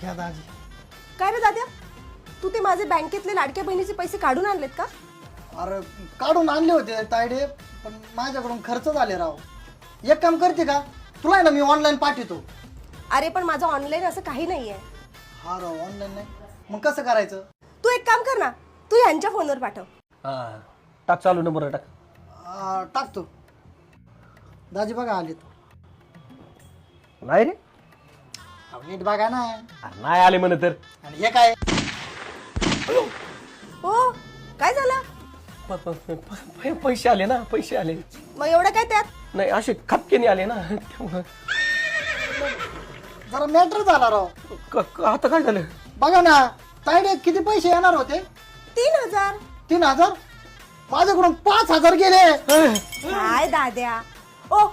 घ्या दाजी. काय रे दाद्या, तू ते माझे बँकेतले लाडक्या बहिणीचे पैसे काढून आणलेत का? अरे काढून आणले होते तायडे, पण माझ्याकडून खर्च झाले राव. एक काम करते का, तुला आहे ना मी ऑनलाईन पाठवतो. अरे पण माझं ऑनलाईन असं काही नाहीये. हा राव, ऑनलाईन नाही मग कसं करायचं? तू एक काम कर ना, तू ह्यांच्या फोनवर पाठव. हा टाक, चालू नंबर टाक. टाकतो. दाजी बघा आलेत. नाही रे, अहो, नीट बघा ना. अरे नाही आले म्हणे तर. आणि हे काय? हो, काय झालं? पैसे आले ना, पैसे आले. मग एवढं काय त्यात? नाही असे खपकेने आले ना त्यामुळं. जरा मॅटर झाला राव. आता काय झालं? बघा ना तायडे, किती पैसे येणार होते? 3000. 3000? माझ्याकडून 5000 गेले. काय दाद्या? ओ